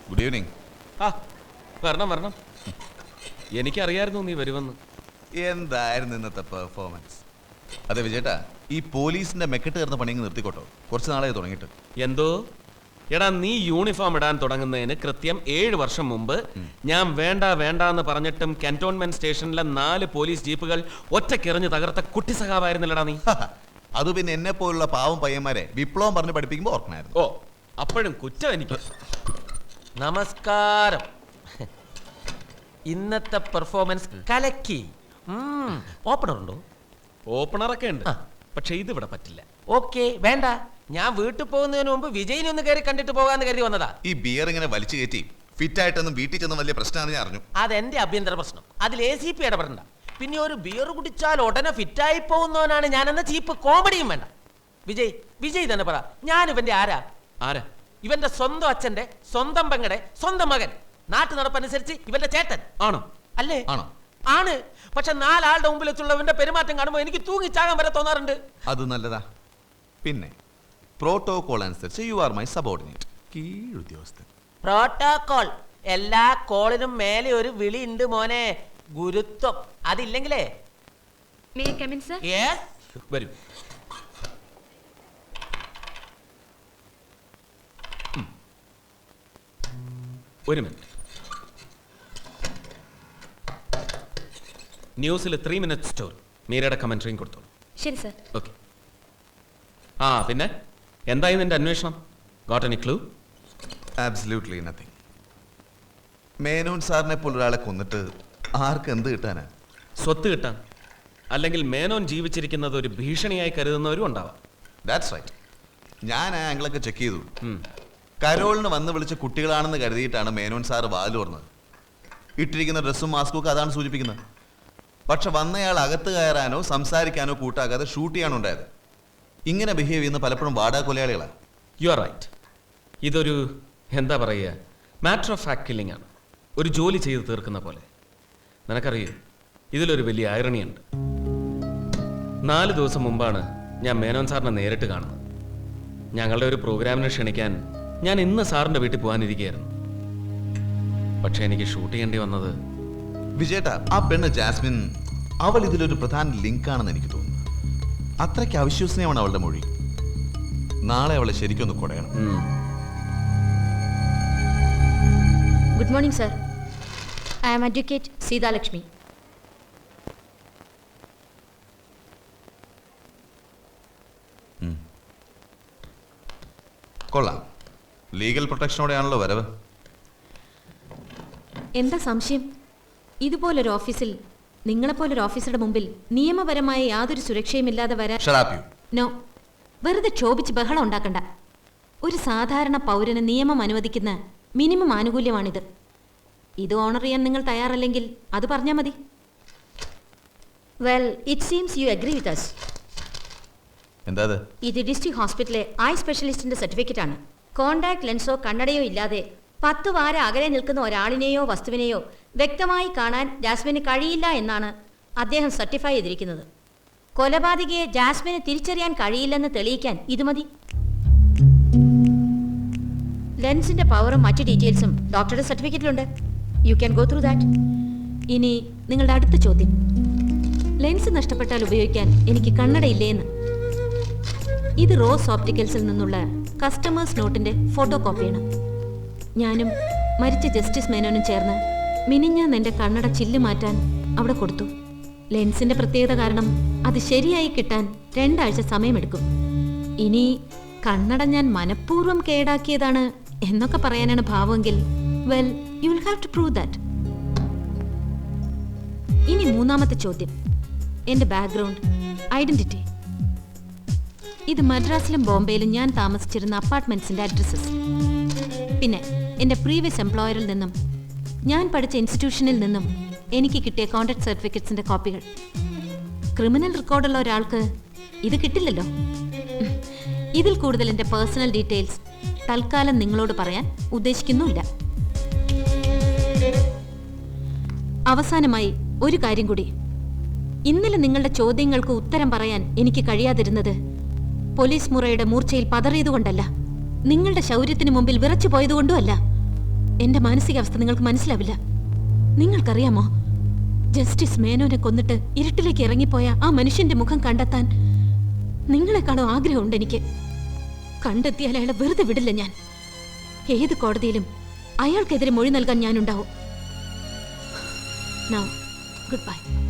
Good evening. ആ വരണം വരണം. എനിക്കറിയായിരുന്നു നീ വരുമെന്ന്. എന്തായിരുന്നു ഇന്നത്തെ പെർഫോമൻസ്? അതെ വിജയേട്ടാ, ഈ പോലീസിന്റെ മെക്കെട്ട് കയറുന്ന പണി നിർത്തിക്കോട്ടോ. കുറച്ച് നാളെ തുടങ്ങിയിട്ട്. എന്തോ എടാ, നീ യൂണിഫോം ഇടാൻ തുടങ്ങുന്നതിന് കൃത്യം 7 വർഷം മുമ്പ് ഞാൻ വേണ്ട വേണ്ട എന്ന് പറഞ്ഞിട്ടും കന്റോൺമെന്റ് സ്റ്റേഷനിലെ 4 പോലീസ് ജീപ്പുകൾ ഒറ്റക്കെറിഞ്ഞ് തകർത്ത കുട്ടി സഖാവായിരുന്നില്ലടാ നീ. അത് പിന്നെ എന്നെ പോലുള്ള പാവം പയ്യന്മാരെ വിപ്ലവം പറഞ്ഞ് പഠിപ്പിക്കുമ്പോൾ ഓർക്കണായിരുന്നു. ഓ, അപ്പോഴും കുറ്റം എനിക്ക്. നമസ്കാരം. ഇന്നത്തെ പെർഫോമൻസ് കലക്കി. ഓപ്പണർ ഉണ്ടോ? ഓപ്പണറൊക്കെ ഉണ്ട്, പക്ഷെ ഇതിവിടെ പറ്റില്ല. ഓക്കെ, വേണ്ട. ഞാൻ വീട്ടിൽ പോകുന്നതിന് മുമ്പ് വിജയിനെ ഒന്ന് കയറി കണ്ടിട്ട് പോകാന്ന് കരുതി വന്നതാ. ഈ ബിയർ ഇങ്ങനെ വലിച്ചു കയറ്റി ഫിറ്റ് ആയിട്ടൊന്നും വീട്ടിൽ ചെന്ന് വലിയ പ്രശ്നമാണെന്ന് ഞാൻ അറിഞ്ഞു. അതെന്റെ ആഭ്യന്തര പ്രശ്നം. അതിൽ ACP ഇടപെടണ്ട. പിന്നെ ഒരു ബിയർ കുടിച്ചാൽ ഉടനെ ഫിറ്റായി പോകുന്നവനാണ് ഞാനെന്ന ചീപ്പ് കോമഡിയും വേണ്ട. വിജയ് തന്നെ പറ, ഞാൻ ഇവന്റെ ആരാ? ഇവന്റെ സ്വന്തം അച്ഛന്റെ സ്വന്തം പെങ്ങടെ സ്വന്തം മകൻ. നാട്ടു നടപ്പനുസരിച്ച് ഇവന്റെ ചേട്ടൻ ആണോ? അല്ലേ? ആണ്. പക്ഷെ 4 ആളുടെ മുമ്പിൽ വെച്ചുള്ളവന്റെ പെരുമാറ്റം കാണുമ്പോൾ എനിക്ക് തൂങ്ങിച്ചാകാൻ വരെ തോന്നാറുണ്ട്. അത് നല്ലതാ. പിന്നെ പ്രോട്ടോകോൾ അനുസരിച്ച് യു ആർ മൈ സബോർഡിനേറ്റ്, കീഴുദ്യോഗസ്ഥൻ. പ്രോട്ടോകോൾ എല്ലാ കോളിനും മേലെ ഒരു വിളി ഉണ്ട് മോനെ, ഗുരുത്വം. അതില്ലെങ്കിലേ വരൂ. ഒരു മിനിറ്റ്. ന്യൂസിൽ 3 minute സ്റ്റോറി മീരയുടെ കമന്ററിയും കൊടുത്തോളൂ. ശരി സർ. ഓക്കെ. പിന്നെ എന്തായി നിന്റെ അന്വേഷണം? Got any clue? Absolutely nothing. Menon സാറിനെ പോലൊരാളെ കൊന്നിട്ട് ആർക്ക് എന്ത് കിട്ടാനാ? സ്വത്ത് കിട്ടാൻ, അല്ലെങ്കിൽ മേനോൻ ജീവിച്ചിരിക്കുന്നത് ഒരു ഭീഷണിയായി കരുതുന്നവരും ഉണ്ടാവാം. That's right. ഞാൻ ആ ആംഗിളൊക്കെ ചെക്ക് ചെയ്തു. കരോളിന് വന്ന് വിളിച്ച കുട്ടികളാണെന്ന് കരുതിയിട്ടാണ് മേനോൻ സാറ് വാല് തുറന്നത്. ഇട്ടിരിക്കുന്ന ഡ്രസ്സും മാസ്കും ഒക്കെ അതാണ് സൂചിപ്പിക്കുന്നത്. പക്ഷെ വന്നയാൾ അകത്ത് കയറാനോ സംസാരിക്കാനോ കൂട്ടാക്കാതെ ഷൂട്ട് ചെയ്യാനോ ഉണ്ടായത്. ഇങ്ങനെ ബിഹേവ് ചെയ്യുന്ന പലപ്പോഴും വാടാ കൊലയാളികളാണ്. You are right. ഇതൊരു എന്താ പറയുക, മാറ്റർ ഓഫ് ഫാക്ട് കില്ലിംഗ് ആണ്. ഒരു ജോലി ചെയ്ത് തീർക്കുന്ന പോലെ. നിനക്കറിയോ, ഇതിലൊരു വലിയ ഐറണിയുണ്ട്. 4 ദിവസം മുമ്പാണ് ഞാൻ മേനോൻ സാറിനെ നേരിട്ട് കാണുന്നത്. ഞങ്ങളുടെ ഒരു പ്രോഗ്രാമിനെ ക്ഷണിക്കാൻ ഞാൻ ഇന്ന് സാറിൻ്റെ വീട്ടിൽ പോകാനിരിക്കുകയായിരുന്നു. പക്ഷെ എനിക്ക് ഷൂട്ട് ചെയ്യേണ്ടി വന്നത്. വിജയേട്ടാ, ആ പെണ്ണ് ജാസ്മിൻ, അവൾ ഇതിലൊരു പ്രധാന ലിങ്കാണെന്ന് എനിക്ക് തോന്നുന്നു. അത്രയ്ക്ക് അവിശ്വസനീയമാണ് അവളുടെ മൊഴി. നാളെ അവളെ ശരിക്കൊന്ന് കൊടയണം. Good morning sir. I am advocate Seethalakshmi. കൊള്ളാം. ലീഗൽ പ്രൊട്ടക്ഷനോടെയാണല്ലോ വരവ്. എന്താ സംശയം? ഇതുപോലൊരു ഓഫീസിൽ, നിങ്ങളെപ്പോലൊരു ഓഫീസറുടെ മുമ്പിൽ നിയമപരമായ യാതൊരു സുരക്ഷയുമില്ലാതെ വരാൻ. നോ, വെറുതെ ക്ഷോഭിച്ച് ബഹളം ഉണ്ടാക്കണ്ട. ഒരു സാധാരണ പൗരന് നിയമം അനുവദിക്കുന്ന മിനിമം ആനുകൂല്യമാണിത്. ഇത് ഓണർ ചെയ്യാൻ നിങ്ങൾ തയ്യാറല്ലെങ്കിൽ അത് പറഞ്ഞാൽ മതി. Well, it seems you agree with us. എന്താ ഇത് ഡിസ്ട്രിക്ട് ഹോസ്പിറ്റലിലെ ഐ സ്പെഷ്യലിസ്റ്റിന്റെ സർട്ടിഫിക്കറ്റ് ആണ്. കോണ്ടാക്ട് ലെൻസോ കണ്ണടയോ ഇല്ലാതെ 10 വാര അകലെ നിൽക്കുന്ന ഒരാളിനെയോ വസ്തുവിനെയോ വ്യക്തമായി കാണാൻ ജാസ്മിന് കഴിയില്ല എന്നാണ് അദ്ദേഹം സർട്ടിഫൈ ചെയ്തിരിക്കുന്നത്. കൊലപാതകയെ ജാസ്മിന് തിരിച്ചറിയാൻ കഴിയില്ലെന്ന് തെളിയിക്കാൻ ഇത് മതി. ലെൻസിന്റെ പവറും മറ്റ് ഡീറ്റെയിൽസും ഡോക്ടറുടെ സർട്ടിഫിക്കറ്റിലുണ്ട്. You can go through that. ഇനി നിങ്ങളുടെ അടുത്ത ചോദ്യം, ലെൻസ് നഷ്ടപ്പെട്ടാൽ ഉപയോഗിക്കാൻ എനിക്ക് കണ്ണടയില്ലേ എന്ന്. ഇത് റോസ് ഓപ്റ്റിക്കൽസിൽ നിന്നുള്ള കസ്റ്റമേഴ്സ് നോട്ടിന്റെ ഫോട്ടോ കോപ്പിയാണ്. ഞാനും മരിച്ച ജസ്റ്റിസ് മേനോനും ചേർന്ന് മിനിഞ്ഞാന്ന് എൻ്റെ കണ്ണട ചില്ല് മാറ്റാൻ അവിടെ കൊടുത്തു. ലെൻസിന്റെ പ്രത്യേകത കാരണം അത് ശരിയായി കിട്ടാൻ 2 ആഴ്ച സമയമെടുക്കും. ഇനി കണ്ണട ഞാൻ മനഃപൂർവ്വം കേടാക്കിയതാണ് എന്നൊക്കെ പറയാനാണ് ഭാവമെങ്കിൽ, well, you will have to prove that. ഇനി 3ാമത്തെ ചോദ്യം, എൻ്റെ ബാക്ക്ഗ്രൗണ്ട്, ഐഡന്റിറ്റി. ഇത് മദ്രാസിലും ബോംബെയിലും ഞാൻ താമസിച്ചിരുന്ന അപ്പാർട്ട്മെന്റ്സിന്റെ അഡ്രസ്സസ്. പിന്നെ എൻ്റെ പ്രീവിയസ് എംപ്ലോയറിൽ നിന്നും ഞാൻ പഠിച്ച ഇൻസ്റ്റിറ്റ്യൂഷനിൽ നിന്നും എനിക്ക് കിട്ടിയ കോൺടാക്ട് സർട്ടിഫിക്കറ്റ്സിന്റെ കോപ്പികൾ. ക്രിമിനൽ റെക്കോർഡുള്ള ഒരാൾക്ക് ഇത് കിട്ടില്ലല്ലോ. ഇതിൽ കൂടുതൽ എൻ്റെ പേഴ്സണൽ ഡീറ്റെയിൽസ് തൽക്കാലം നിങ്ങളോട് പറയാൻ ഉദ്ദേശിക്കുന്നുമില്ല. അവസാനമായി ഒരു കാര്യം കൂടി. ഇന്നലെ നിങ്ങളുടെ ചോദ്യങ്ങൾക്ക് ഉത്തരം പറയാൻ എനിക്ക് കഴിയാതിരുന്നത് പോലീസ് മുറയുടെ മൂർച്ചയിൽ പതറിയതുകൊണ്ടല്ല, നിങ്ങളുടെ ശൗര്യത്തിന് മുമ്പിൽ വിറച്ചു പോയതുകൊണ്ടുമല്ല. എന്റെ മാനസികാവസ്ഥ നിങ്ങൾക്ക് മനസ്സിലാവില്ല. നിങ്ങൾക്കറിയാമോ, ജസ്റ്റിസ് മേനോനെ കൊന്നിട്ട് ഇരുട്ടിലേക്ക് ഇറങ്ങിപ്പോയ ആ മനുഷ്യന്റെ മുഖം കണ്ടെത്താൻ നിങ്ങളെക്കാളും ആഗ്രഹമുണ്ട് എനിക്ക്. കണ്ടെത്തിയാൽ അയാളെ വെറുതെ വിടില്ല ഞാൻ. ഏത് കോടതിയിലും അയാൾക്കെതിരെ മൊഴി നൽകാൻ ഞാനുണ്ടാവും. Now, goodbye.